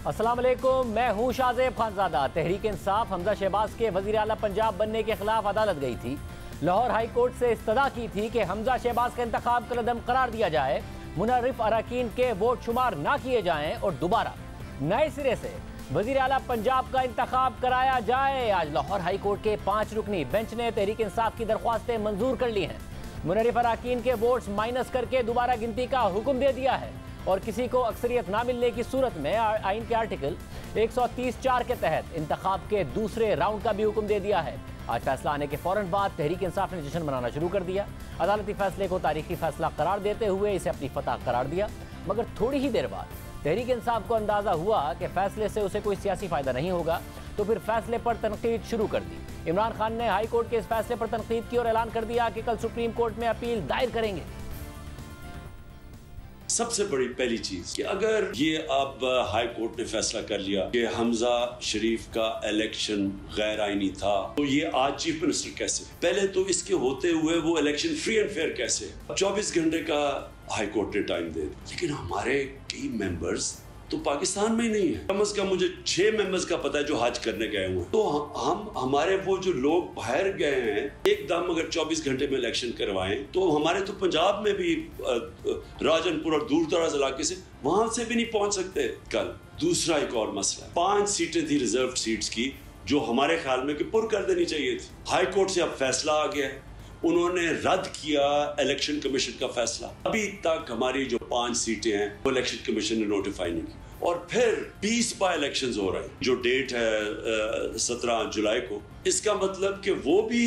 अस्सलाम वालेकुम, मैं हूं शाहजेब खानजादा। तहरीक इंसाफ हमजा शहबाज के वजीर आला पंजाब बनने के खिलाफ अदालत गई थी। लाहौर हाई कोर्ट से इस्तदा की थी कि हमजा शहबाज का इंतखाब कलअदम करार दिया जाए, मुनर्रिफ अरकान के वोट शुमार ना किए जाएं और दोबारा नए सिरे से वजीर आला पंजाब का इंतखाब कराया जाए। आज लाहौर हाई कोर्ट के 5 रुकनी बेंच ने तहरीक इंसाफ की दरख्वास्तें मंजूर कर ली हैं। मुनर्रिफ अरकान के वोट्स माइनस करके दोबारा गिनती का हुक्म दे दिया है और किसी को अक्सरियत ना मिलने की सूरत में आइन के आर्टिकल 130(4) के तहत इंतखाब के दूसरे राउंड का भी हुक्म दे दिया है। आज फैसला आने के फौरन बाद तहरीक इंसाफ ने जश्न मनाना शुरू कर दिया। अदालती फैसले को तारीखी फैसला करार देते हुए इसे अपनी फतह करार दिया, मगर थोड़ी ही देर बाद तहरीक इंसाफ को अंदाजा हुआ कि फैसले से उसे कोई सियासी फायदा नहीं होगा, तो फिर फैसले पर तनकीद शुरू कर दी। इमरान खान ने हाई कोर्ट के इस फैसले पर तनकीद की और ऐलान कर दिया कि कल सुप्रीम कोर्ट में अपील दायर करेंगे। सबसे बड़ी पहली चीज कि अगर ये अब हाई कोर्ट ने फैसला कर लिया कि हमजा शरीफ का इलेक्शन गैर आईनी था, तो ये आज चीफ मिनिस्टर कैसे, पहले तो इसके होते हुए वो इलेक्शन फ्री एंड फेयर कैसे, 24 घंटे का हाई कोर्ट ने टाइम दे दिया। लेकिन हमारे कई मेंबर्स तो पाकिस्तान में ही नहीं है। कम से कम मुझे 6 मेंबर्स का पता है जो हज करने गए हुए हैं। तो हम हमारे वो जो लोग बाहर गए हैं, एकदम अगर 24 घंटे में इलेक्शन करवाएं, तो हमारे तो पंजाब में भी राजनपुर और दूर दराज इलाके से वहां से भी नहीं पहुंच सकते। कल दूसरा एक और मसला, 5 सीटें थी रिजर्व सीट्स की जो हमारे ख्याल में कि पुर कर देनी चाहिए थी। हाई कोर्ट से अब फैसला आ गया है, उन्होंने रद्द किया इलेक्शन कमीशन का फैसला। अभी तक हमारी जो 5 सीटें हैं वो इलेक्शन कमीशन ने नोटिफाई नहीं की, और फिर 20 बाय इलेक्शंस हो रहे हैं। जो डेट है 17 जुलाई को, इसका मतलब कि वो भी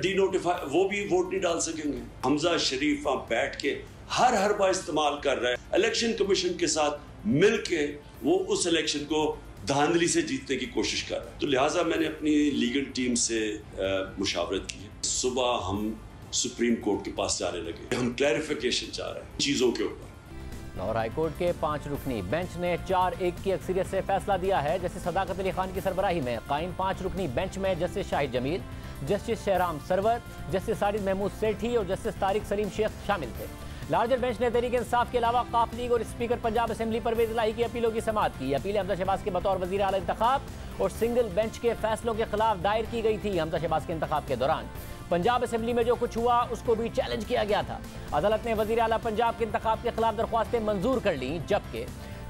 डीनोटिफाई, वो भी वोट नहीं डाल सकेंगे। हमजा शरीफ वहां बैठ के हर बार इस्तेमाल कर रहा है, इलेक्शन कमीशन के साथ मिलके वो उस इलेक्शन को धांधली से जीतने की कोशिश कर रहा है। तो लिहाजा मैंने अपनी लीगल टीम से मुशावरत की है। सुबह हम सुप्रीम कोर्ट के पास जाने लगे, हम क्लैरिफिकेशन चाह रहे हैं चीजों के ऊपर। लाहौर हाई कोर्ट के 5 रुकनी बेंच ने 4-1 की अक्सरियत से फैसला दिया है। जस्टिस सदाकत अली खान की सरबराही में कायम 5 रुकनी बेंच में justice Shahid Jamil, justice Shahram Sarwar, justice Sajid Mahmood Sethi और जस्टिस तारिक सलीम शेख शामिल थे। लार्जर बेंच ने तहरीक इंसाफ के अलावा काफ लीग और स्पीकर पंजाब असेंबली परवेज इलाही की अपीलों की समाअत की। अपीलें हमजा शहबाज के बतौर वजीर आला इंतखाब और सिंगल बेंच के फैसलों के खिलाफ दायर की गई थी। हमजा शहबाज के इंतखाब के दौरान पंजाब असेंबली में जो कुछ हुआ उसको भी चैलेंज किया गया था। अदालत ने वजीर आला पंजाब के इंतखाब के खिलाफ दरख्वास्तें मंजूर कर ली, जबकि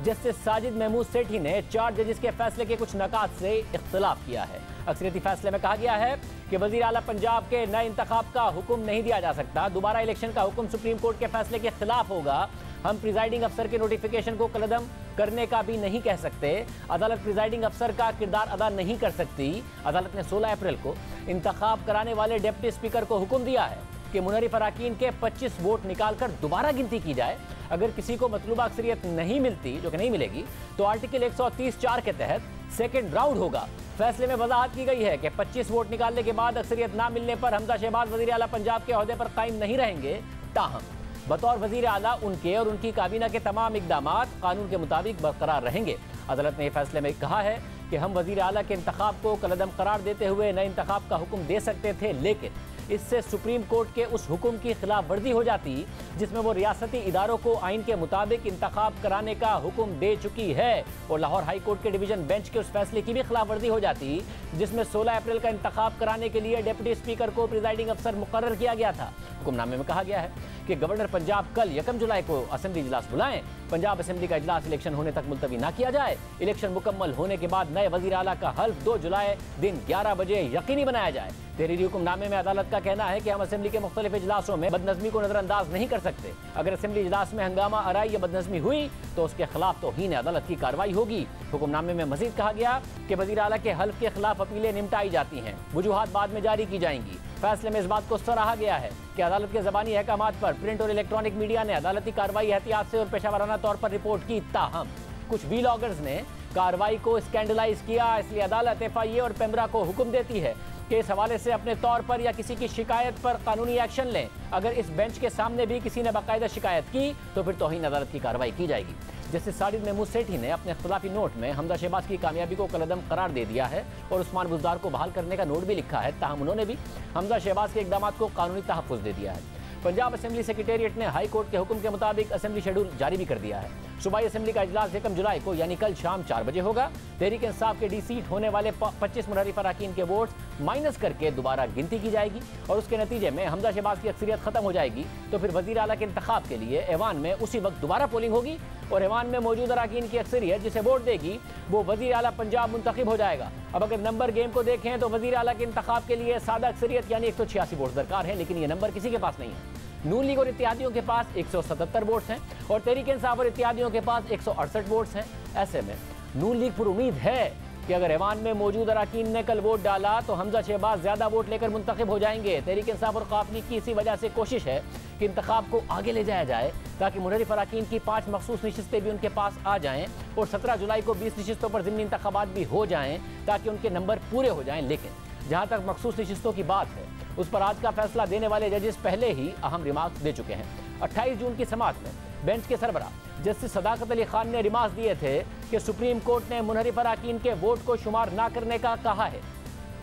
जस्टिस साजिद महमूद सेठी ने 4 जजेस के फैसले के कुछ नकात से इख्तिलाफ किया है। अक्सरियती फैसले में कहा गया है कि वजीर आला पंजाब के नए इंतखाब का हुक्म नहीं दिया जा सकता। दोबारा इलेक्शन का हुक्म सुप्रीम कोर्ट के फैसले के खिलाफ होगा। हम प्रिजाइडिंग अफसर के नोटिफिकेशन को कलअदम करने का भी नहीं कह सकते। अदालत प्रिजाइडिंग अफसर का किरदार अदा नहीं कर सकती। अदालत ने 16 अप्रैल को इंतखाब कराने वाले डिप्टी स्पीकर को हुक्म दिया है कि मुनर्रिफ अरकान के 25 वोट निकालकर दोबारा गिनती की जाए। अगर किसी को मतलूबा अक्सरियत नहीं मिलती, जो कि नहीं मिलेगी, तो आर्टिकल 130(4) के तहत सेकेंड राउंड होगा। फैसले में वजाहत की गई है कि 25 वोट निकालने के बाद अक्सरियत ना मिलने पर हमजा शहबाज वजीर आला पंजाब के ओहदे पर कायम नहीं रहेंगे। ताहम बतौर वजीर आला उनके और उनकी काबीना के तमाम इकदामात कानून के मुताबिक बरकरार रहेंगे। अदालत ने फैसले में कहा है कि हम वजीर आला के इंतखाब को कलअदम करार देते हुए नए इंतखाब का हुक्म दे सकते थे, लेकिन इससे सुप्रीम कोर्ट के उस हुक्म की खिलाफ वर्जी हो जाती जिसमें वो रियासती इदारों को आइन के मुताबिक इंतखाब कराने का हुक्म दे चुकी है, और लाहौर हाई कोर्ट के डिवीजन बेंच के उस फैसले की भी खिलाफ वर्जी हो जाती जिसमें 16 अप्रैल का इंतखाब कराने के लिए डिप्टी स्पीकर को प्रिजाइडिंग अफसर मुकर्रर किया गया था। हुक्मनामे में कहा गया है कि गवर्नर पंजाब कल 1 जुलाई को असेंबली इजलास बुलाएं, पंजाब असेंबली का इजलास इलेक्शन होने तक मुलतवी ना किया जाए, इलेक्शन मुकम्मल होने के बाद नए वजीर आला का हल्फ 2 जुलाई दिन 11 बजे यकीनी बनाया जाए। तहरीरी हुक्मनामे में अदालत का कहना है कि हम असेंबली के मुख्तलिफ इजलासों में बदनज़मी को नजरअंदाज नहीं कर सकते। अगर असेंबली इजलास में हंगामा आराई या बदनज़मी हुई तो उसके खिलाफ तौहीन अदालत की कार्रवाई होगी। हुक्मनामे में मजीद कहा गया कि वजीर आला के हल्फ के खिलाफ अपीलें निपटाई जाती हैं, वजूहात बाद में जारी की जाएंगी। फैसले में इस बात को सराहा गया है कि अदालत के ज़बानी अहकामात पर प्रिंट और इलेक्ट्रॉनिक मीडिया ने अदालती कार्रवाई एहतियात से और पेशावराना तौर पर रिपोर्ट की। ताहम कुछ व्लॉगर्स ने कार्रवाई को स्कैंडलाइज किया, इसलिए अदालत FIA और पेमरा को हुक्म देती है कि इस हवाले से अपने तौर पर या किसी की शिकायत पर कानूनी एक्शन लें। अगर इस बेंच के सामने भी किसी ने बाकायदा शिकायत की तो फिर तौहीन अदालत की कार्रवाई की जाएगी। जस्टिस साजिद महमूद सेठी ने अपने इख्तिलाफी नोट में हमजा शहबाज की कामयाबी को कलअदम करार दे दिया है और उस्मान बुज़दार को बहाल करने का नोट भी लिखा है। ताहम उन्होंने भी हमजा शहबाज के इक़दामात को कानूनी तहफ़्फ़ुज़ दे दिया है। पंजाब असेंबली सेक्रेटेरिएट ने हाई कोर्ट के हुक्म के मुताबिक असेंबली शेड्यूल जारी भी कर दिया है। सूबाई असेंबली का इजलास 1 जुलाई को यानी कल शाम 4 बजे होगा। तहरीक इंसाफ के डी सीट होने वाले 25 मुनहरिफ अरकान के वोट माइनस करके दोबारा गिनती की जाएगी और उसके नतीजे में हमजा शहबाज की अक्सरियत खत्म हो जाएगी तो फिर वजीर आला के इंतखाब के लिए ऐवान में उसी वक्त दोबारा पोलिंग होगी और ऐवान में मौजूद अरकान की अक्सरियत जिसे वोट देगी वो वजीर आला पंजाब मुंतखब हो जाएगा। अब अगर नंबर गेम को देखें तो वजीर आला के इंतखाब के लिए सादा अक्सरियत यानी 186 वोट दरकार है, लेकिन ये नंबर किसी के पास नहीं है। नून लीग और इत्तेहादियों के पास 177 वोट्स हैं और तहरीक इंसाफ और इत्तेहादियों के पास 168 वोट्स हैं। ऐसे में नून लीग पर उम्मीद है कि अगर ऐवान में मौजूद अरकान ने कल वोट डाला तो हमजा शहबाज ज्यादा वोट लेकर मुंतखब हो जाएंगे। तहरीक इंसाफ और काफनी की इसी वजह से कोशिश है कि इंतखाब को आगे ले जाया जाए ताकि मुनहरिफ अरकान की 5 मखसूस नशिस्तें भी उनके पास आ जाएं और 17 जुलाई को 20 नशिस्तों पर ज़िमनी इंतखाबात भी हो जाएं ताकि उनके नंबर पूरे हो जाएं। लेकिन जहां तक मखसूस नशिस्तों की बात है उस पर आज का फैसला देने वाले जजेस पहले ही अहम रिमार्क्स दे चुके हैं। 28 जून की समाअत में बेंच के सरबराह जस्टिस सदाकत अली खान ने रिमार्क्स दिए थे कि सुप्रीम कोर्ट ने मुनहरिफ अरकान के वोट को शुमार ना करने का कहा है,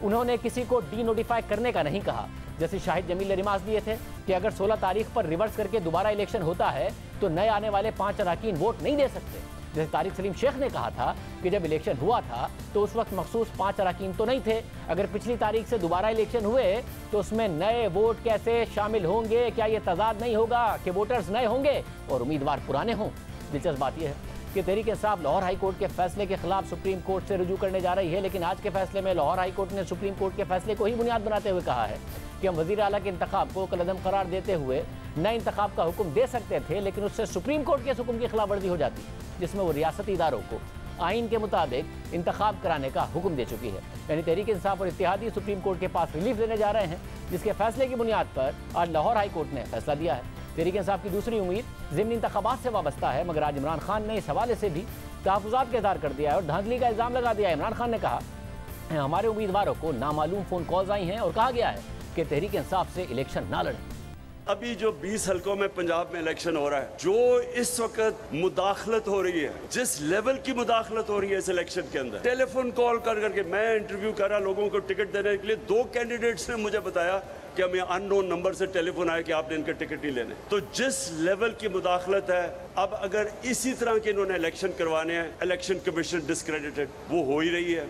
उन्होंने किसी को डी नोटिफाई करने का नहीं कहा। जैसे शाहिद जमील ने रिमार्क्स दिए थे कि अगर 16 तारीख पर रिवर्स करके दोबारा इलेक्शन होता है तो नए आने वाले 5 अरकान वोट नहीं दे सकते। जैसे तारिक सलीम शेख ने कहा था कि जब इलेक्शन हुआ था तो उस वक्त मखसूस 5 अरकान तो नहीं थे, अगर पिछली तारीख से दोबारा इलेक्शन हुए तो उसमें नए वोट कैसे शामिल होंगे? क्या ये तजाद नहीं होगा कि वोटर्स नए होंगे और उम्मीदवार पुराने हों? दिलचस्प बात यह है कि तहरीक इंसाफ लाहौर हाई कोर्ट के फैसले के खिलाफ सुप्रीम कोर्ट से रुजू करने जा रही है, लेकिन आज के फैसले में लाहौर हाई कोर्ट ने सुप्रीम कोर्ट के फैसले को ही बुनियाद बनाते हुए कहा है कि हम वजीर आला के इंतखाब को कलअदम करार देते हुए नए इंतखाब का हुक्म दे सकते थे, लेकिन उससे सुप्रीम कोर्ट के इस हुक्म की खिलाफ वर्जी हो जाती जिसमें वो रियासती इदारों को आइन के मुताबिक इंतखाब कराने का हुक्म दे चुकी है। यानी तहरीक इंसाफ और इत्तेहादी सुप्रीम कोर्ट के पास रिलीफ लेने जा रहे हैं, जिसके फैसले की बुनियाद पर आज लाहौर हाई कोर्ट ने फैसला दिया है। तहरीक इंसाफ की दूसरी उम्मीद ज़िमनी इंतखाबात से वाबस्ता है, मगर आज इमरान खान ने इस हवाले से भी तहफ़्फ़ुज़ात का इज़हार कर दिया है और धांधली का इल्ज़ाम लगा दिया है। इमरान खान ने कहा हमारे उम्मीदवारों को नामालूम फ़ोन कॉल्स आई हैं और कहा गया है कि तहरीक इंसाफ से इलेक्शन ना लड़ें। अभी जो 20 हलकों में पंजाब में इलेक्शन हो रहा है, जो इस वक्त मुदाखलत हो रही है, जिस लेवल की मुदाखलत हो रही है इस इलेक्शन के अंदर, टेलीफोन कॉल कर करके मैं इंटरव्यू कर रहा लोगों को टिकट देने के लिए, 2 कैंडिडेट्स ने मुझे बताया कि हमें अननोन नंबर से टेलीफोन आया कि आपने इनके टिकट नहीं लेने। तो जिस लेवल की मुदाखलत है, अब अगर इसी तरह के इन्होंने इलेक्शन करवाने हैं, इलेक्शन कमीशन डिस्क्रेडिटेड वो हो ही रही है।